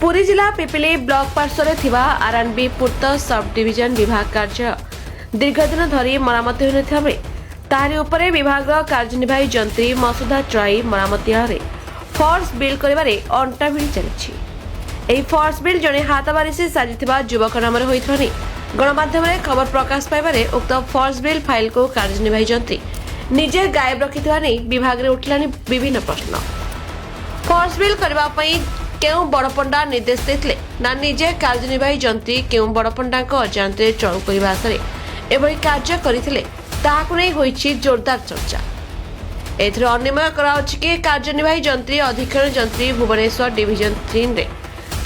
पुरी जिला पिपिली ब्लॉक पार्श्वर थिबा RNB पूर्त sub division विभाग कार्य दीर्घ दिन धरी मरामती होइनथिबा बेले ताहारी उपरे विभाग कार्यनिर्वाही जंत्री मसुदा चलाई मरामती आरे फोर्स बिल करिबारे अंटा भिड़ी चलिछि। एही फोर्स बिल जने हातबारिसी साजिथिबा युवक नामरे होइथवा नै गणमाध्यम रे खबर प्रकाश पाइबारे उक्त फोर्स बिल फाइल को कार्यनिर्वाही जंत्री निजे गायब रखिथिबा नै विभाग रे उठलानि विभिन्न प्रश्न। फोर्स बिल करबा पई केउ बड़पंडा निर्देश देथिले ना निजे कार्यनिर्वाही जंत्री केउ बड़पंडा को अजांते चळू करिबा आसरे एभली कार्य करिथिले ताहाकु नै होइछि जोरदार चर्चा। एथरे अन्यमय कराउछि कि कार्यनिर्वाही जंत्री अधीक्षण जंत्री भुवनेश्वर डिविजन 3 रे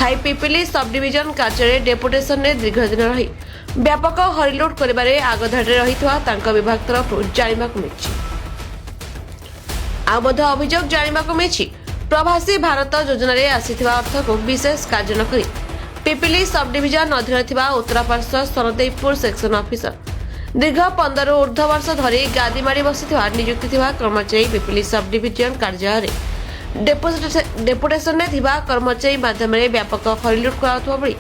थाई पिपिली सब डिविजन कार्य डेपुटेशन ने दीर्घ दिन रही व्यापक हरिलुट करिबारे आगधाडे रहितवा तांका विभाग तरफ जानिबाकु मिछि। आ मध्य अभियोग जानिबाकु मिछि प्रवासी भारत योजना रे आसीथिबा अर्थ को विशेष कार्य न करी पिपिली सब डिविजन अधीन थिबा उत्तरपार्श्व सरदेईपुर सेक्शन ऑफिसर दीर्घ 15 ऊर्ध्व वर्ष धरी गादी मारी बसिथिबा नियुक्ति थिबा कर्मचारी पिपिली सब डिविजन कार्यालय डेपुटेशन ने थिबा कर्मचारी माध्यम रे व्यापक हरिलुट कराउथबा बळी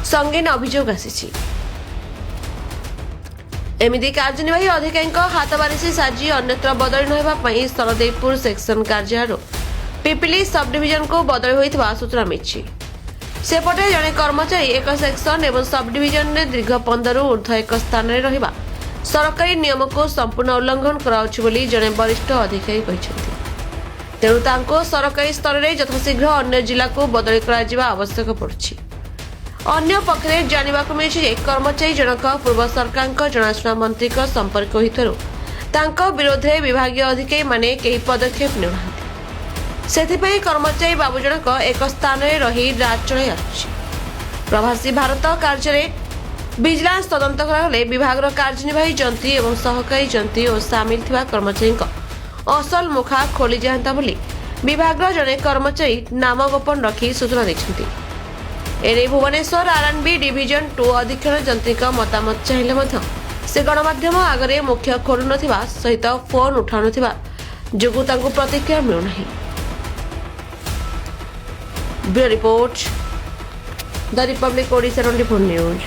संगीन अभियोग आसीछि। एमिति कार्यनिर्वाही अधिकारी हातबारिसी साजी अन्यत्र बदली नहेबा पई सरदेईपुर सेक्शन कार्यालय पिपिली सब डिविजन को बदली होइथिबा सूचना मिछि। सेपटे जने कर्मचारी एक सेक्शन एवं सब डिविजन ने दीर्घ 15 ऊर्ध्व एक स्थान रे रहिबा सरकारी नियम को संपूर्ण उल्लंघन कराउछि बोली जने वरिष्ठ अधिकारी कहिसेंति। तेणु तांको सरकारी स्तर रे यथाशीघ्र अन्य जिला को बदली करा जिबा आवश्यक पड़छि। अन्य पक्षरे जानिबाकु मिछि जे कर्मचारी जनक पूर्व सरकारक जनाशुना मंत्री को संपर्क होइथरु तांको विरोध रे विभागीय अधिकारी माने केही पदक्षेप नेउनाहांति। सेथिपई कर्मचारी बाबू जनक एक स्थान रे रही राज चलै आछि। प्रवासी भारत कार्य रे विजिलेंस तदंत कराले विभाग कार्यनिर्वाही जंत्री एवं सहकारी जंत्री और सामिल थिबा कर्मचारी असल मुखा खोली जाता बोली विभाग जने कर्मचारी नाम गोपन रखी सूचना दैछन्ति। एने भुवनेश्वर आरएनबी डिविजन 2 अधीक्षण जंत्री मतामत चाहिए मध्य से गणमाध्यम आगरे मुख्य खोलु नथिबा सहित फोन उठाउ नथिबा जोगु तांको प्रतिक्रिया मिलु नाही। Bureau report the Republic Odisha 24 news.